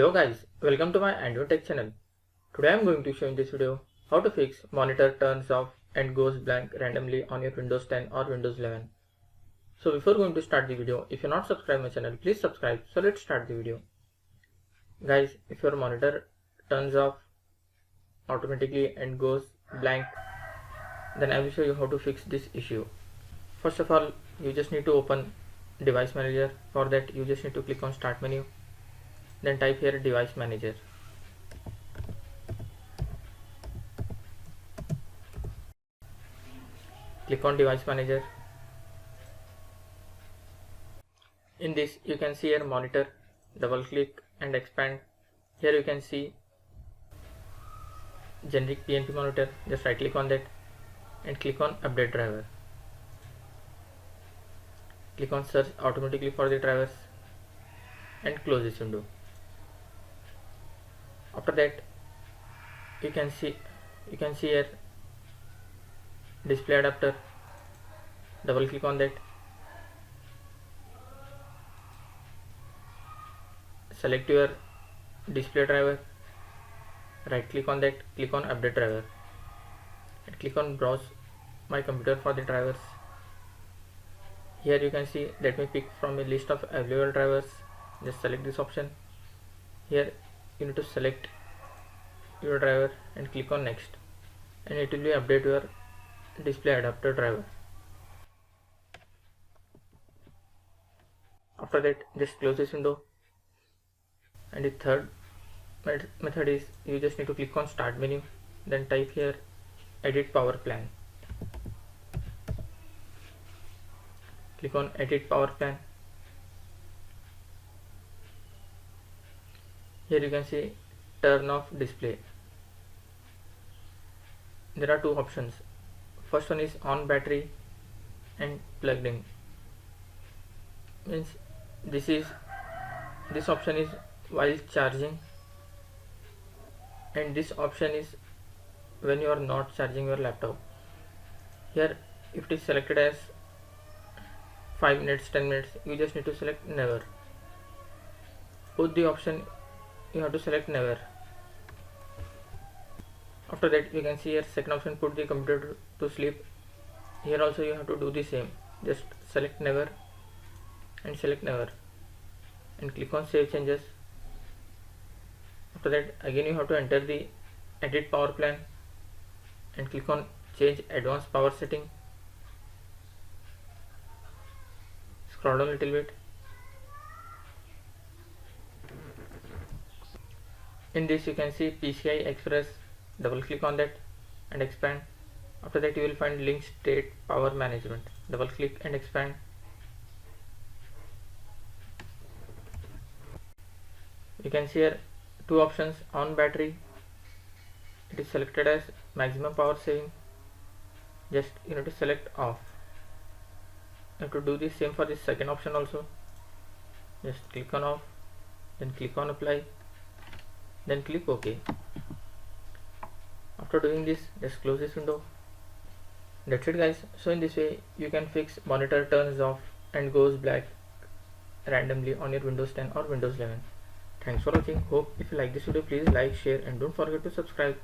Hello guys, welcome to my Android Tech channel. Today I am going to show in this video how to fix monitor turns off and goes blank randomly on your Windows 10 or Windows 11. So before going to start the video, if you're not subscribed my channel, please subscribe. So let's start the video. Guys, if your monitor turns off automatically and goes blank, then I will show you how to fix this issue. First of all, you just need to open Device Manager. For that, you just need to click on Start menu. Then type here Device Manager. Click on Device Manager. In this you can see your monitor. Double click and expand. Here you can see generic PNP monitor. Just right click on that and click on Update Driver. Click on Search automatically for the drivers and close this window. After that, you can see here display adapter. Double click on that. Select your display driver. Right click on that. Click on Update Driver and click on Browse my computer for the drivers. Here you can see, let me pick from a list of available drivers. Just select this option. Here you need to select your driver and click on Next, and it will be update your display adapter driver. After that, just close this window. And the third method is, you just need to click on Start menu, then type here Edit Power Plan. Click on Edit Power Plan. Here you can see Turn off display. There are two options. First one is on battery and plugged in. Means this option is while charging, and this option is when you are not charging your laptop. Here if it is selected as 5 minutes, 10 minutes, you just need to select never. Both the option you have to select never. After that, you can see here second option, put the computer to sleep. Here also you have to do the same. Just select never and select never and click on Save Changes. After that, again you have to enter the Edit Power Plan and click on Change Advanced Power Setting. Scroll down a little bit. In this you can see PCI Express. Double click on that and expand. After that, you will find Link State Power Management. Double click and expand. You can see here two options. On battery, it is selected as maximum power saving. Just you need to select off. You have to do the same for the second option also. Just click on off, then click on apply, then click OK. After doing this, just close this window. That's it guys. So in this way you can fix monitor turns off and goes black randomly on your Windows 10 or Windows 11. Thanks for watching. Hope if you like this video, please like, share and don't forget to subscribe.